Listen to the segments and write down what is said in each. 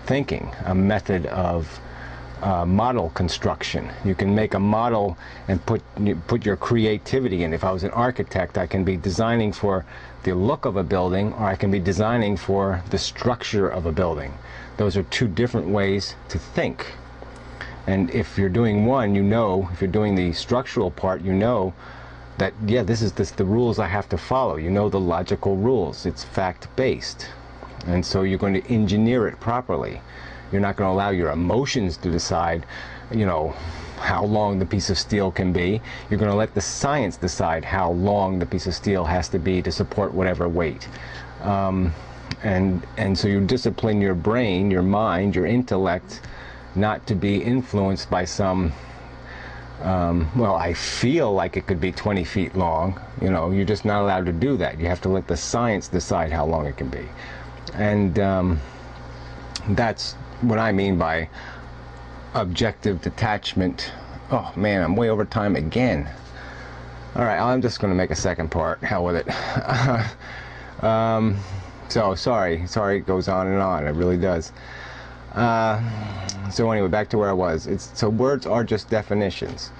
thinking, a method of model construction. You can make a model and put your creativity in. If I was an architect, I can be designing for the look of a building, or I can be designing for the structure of a building. Those are two different ways to think. And if you're doing one, you know, if you're doing the structural part, you know that, yeah, this is the rules I have to follow. You know the logical rules. It's fact-based. And so you're going to engineer it properly. You're not going to allow your emotions to decide, you know, how long the piece of steel can be. You're going to let the science decide how long the piece of steel has to be to support whatever weight. And so you discipline your brain, your mind, your intellect, not to be influenced by some, well, I feel like it could be 20 feet long. You know, you're just not allowed to do that. You have to let the science decide how long it can be. And that's what I mean by objective detachment. Oh man, I'm way over time again. All right, I'm just going to make a second part. Hell with it. So sorry it goes on and on. It really does. So anyway, back to where I was. So words are just definitions.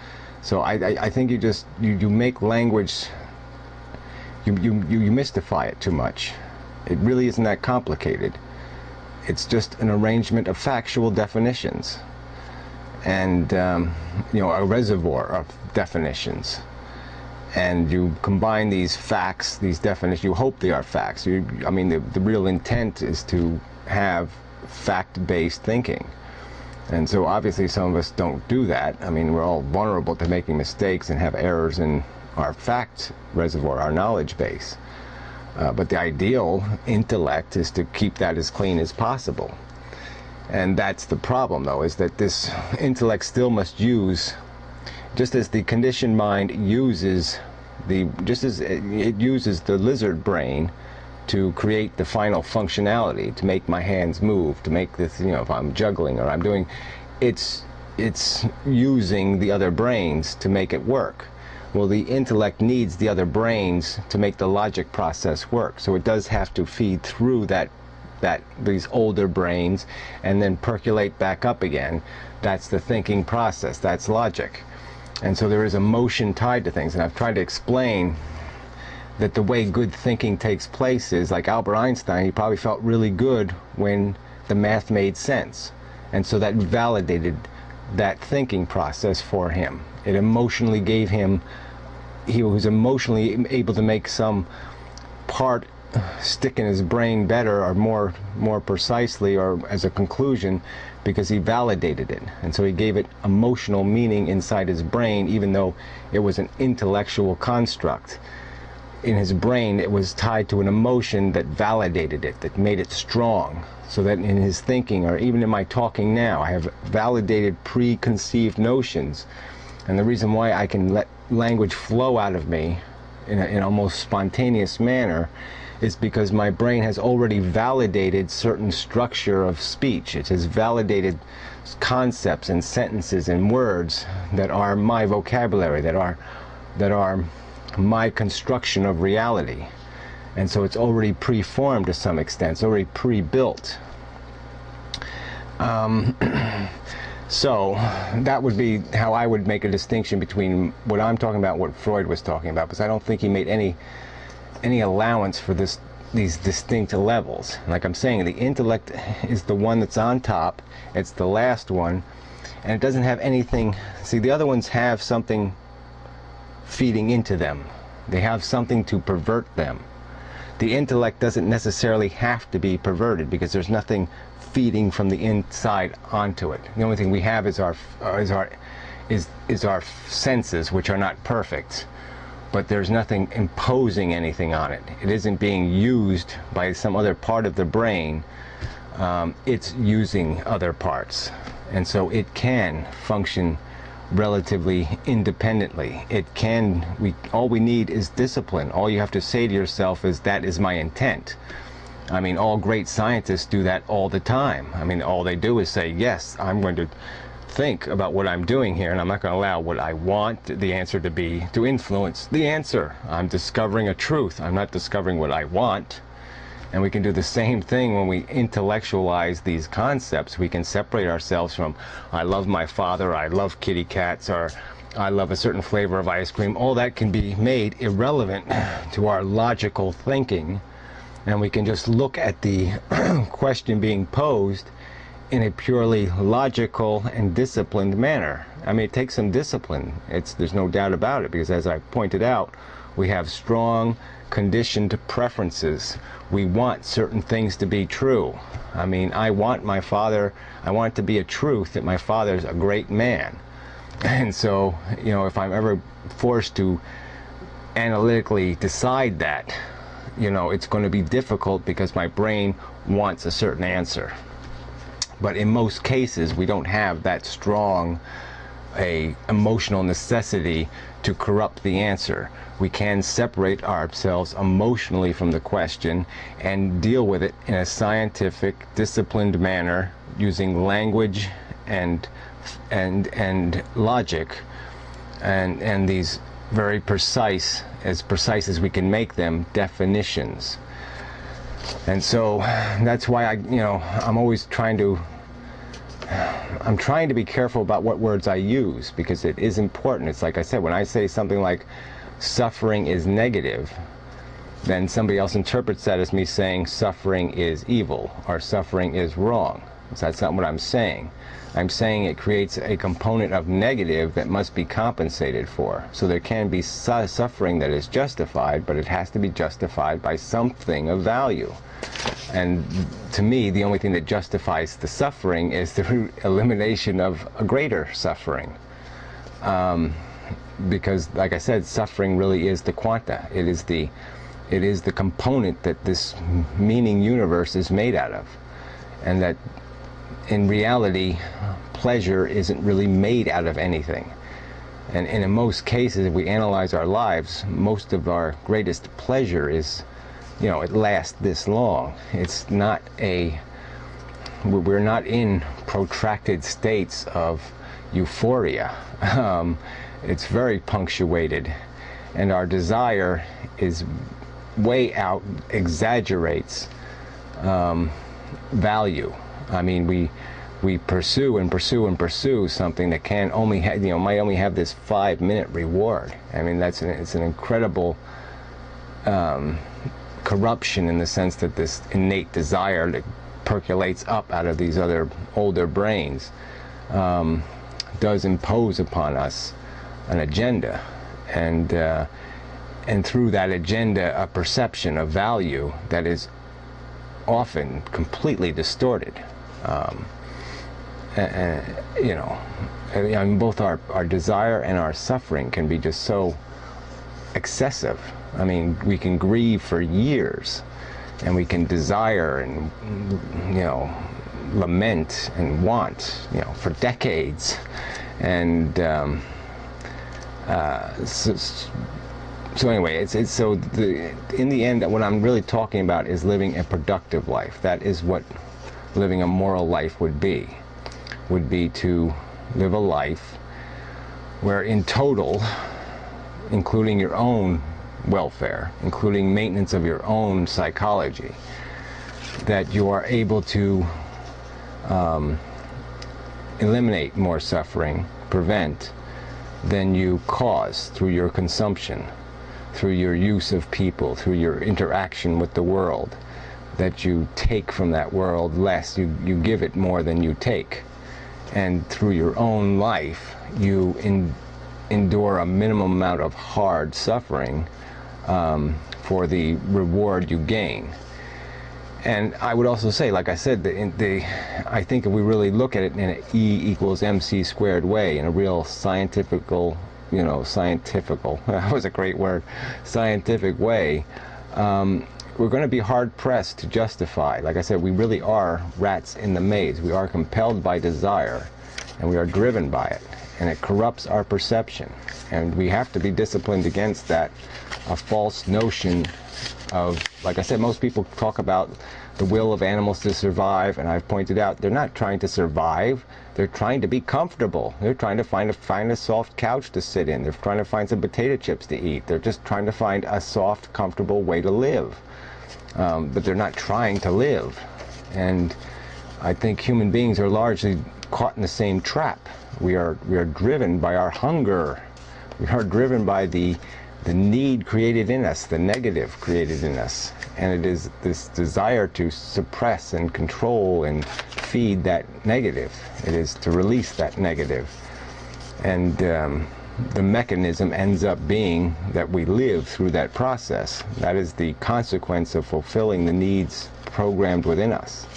So I think you make language, you mystify it too much. It really isn't that complicated. It's just an arrangement of factual definitions, and you know, a reservoir of definitions. And you combine these facts, these definitions. You hope they are facts. I mean, the real intent is to have fact-based thinking. And so obviously some of us don't do that. I mean, we're all vulnerable to making mistakes and have errors in our fact reservoir, our knowledge base. But the ideal intellect is to keep that as clean as possible. And that's the problem, though, is that this intellect still must use, just as the conditioned mind uses just as it uses the lizard brain to create the final functionality, to make my hands move, to make this, you know, if I'm juggling or I'm doing, it's using the other brains to make it work. Well, the intellect needs the other brains to make the logic process work. So it does have to feed through these older brains and then percolate back up again. That's the thinking process. That's logic. And so there is emotion tied to things. And I've tried to explain that the way good thinking takes place is, like Albert Einstein, he probably felt really good when the math made sense. And so that validated that thinking process for him. It emotionally gave him, he was emotionally able to make some part stick in his brain better or more precisely, or as a conclusion, because he validated it. And so he gave it emotional meaning inside his brain, even though it was an intellectual construct. In his brain, it was tied to an emotion that validated it, that made it strong. So that in his thinking, or even in my talking now, I have validated preconceived notions. And the reason why I can let language flow out of me in an almost spontaneous manner is because my brain has already validated certain structure of speech. It has validated concepts and sentences and words that are my vocabulary, that are my construction of reality. And so it's already preformed to some extent. It's already pre-built. So that would be how I would make a distinction between what I'm talking about, what Freud was talking about, because I don't think he made any allowance for these distinct levels. Like I'm saying, the intellect is the one that's on top. It's the last one, and it doesn't have anything. See, the other ones have something feeding into them. They have something to pervert them. The intellect doesn't necessarily have to be perverted, because there's nothing feeding from the inside onto it. The only thing we have is our senses, which are not perfect, but there's nothing imposing anything on it. It isn't being used by some other part of the brain. It's using other parts, and so it can function relatively independently. It can, all we need is discipline. All you have to say to yourself is, that is my intent. I mean, all great scientists do that all the time. I mean, all they do is say, yes, I'm going to think about what I'm doing here, and I'm not going to allow what I want the answer to be to influence the answer. I'm discovering a truth. I'm not discovering what I want. And we can do the same thing when we intellectualize these concepts. We can separate ourselves from, I love my father, I love kitty cats, or I love a certain flavor of ice cream. All that can be made irrelevant to our logical thinking, and we can just look at the question being posed in a purely logical and disciplined manner. I mean, it takes some discipline. There's no doubt about it, because as I pointed out, we have strong conditioned preferences. We want certain things to be true. I mean, I want it to be a truth that my father's a great man. And so, you know, if I'm ever forced to analytically decide that, you know, it's going to be difficult because my brain wants a certain answer. But in most cases, we don't have that strong a emotional necessity to corrupt the answer. We can separate ourselves emotionally from the question and deal with it in a scientific, disciplined manner, using language and logic, and these very precise as we can make them, definitions. And so that's why I'm always trying to be careful about what words I use, because it is important. It's like I said, when I say something like suffering is negative, then somebody else interprets that as me saying suffering is evil or suffering is wrong. So that's not what I'm saying. I'm saying it creates a component of negative that must be compensated for. So there can be suffering that is justified, but it has to be justified by something of value. And to me, the only thing that justifies the suffering is the elimination of a greater suffering. Because, like I said, suffering really is the quanta. It is the component that this meaning universe is made out of. And that in reality, pleasure isn't really made out of anything. And in most cases, if we analyze our lives, most of our greatest pleasure is, you know, it lasts this long. It's not we're not in protracted states of euphoria. It's very punctuated, and our desire is way out, exaggerates value. I mean, we pursue and pursue and pursue something that can only might only have this 5-minute reward. I mean, it's an incredible corruption, in the sense that this innate desire that percolates up out of these other older brains does impose upon us an agenda, and through that agenda a perception of value that is often completely distorted. I mean, both our desire and our suffering can be just so excessive. I mean, we can grieve for years, and we can desire and, lament and want, for decades. And so anyway, in the end, what I'm really talking about is living a productive life. That is what living a moral life would be to live a life where in total, including your own welfare, including maintenance of your own psychology, that you are able to eliminate more suffering, prevent, than you cause through your consumption, through your use of people, through your interaction with the world, that you take from that world less, you give it more than you take. And through your own life, you endure a minimum amount of hard suffering for the reward you gain. And I would also say, like I said, I think if we really look at it in an E=mc² way, in a real scientific, that was a great word, scientific way, we're going to be hard-pressed to justify. Like I said, we really are rats in the maze. We are compelled by desire, and we are driven by it, and it corrupts our perception. And we have to be disciplined against that, a false notion of, like I said, most people talk about the will of animals to survive, and I've pointed out they're not trying to survive, they're trying to be comfortable. They're trying to find a soft couch to sit in. They're trying to find some potato chips to eat. They're just trying to find a soft, comfortable way to live. but they're not trying to live. And I think human beings are largely caught in the same trap. We are driven by our hunger. We are driven by the need created in us, the negative created in us. And it is this desire to suppress and control and feed that negative. It is to release that negative. And the mechanism ends up being that we live through that process. That is the consequence of fulfilling the needs programmed within us.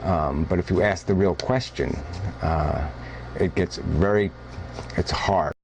But if you ask the real question, it's hard.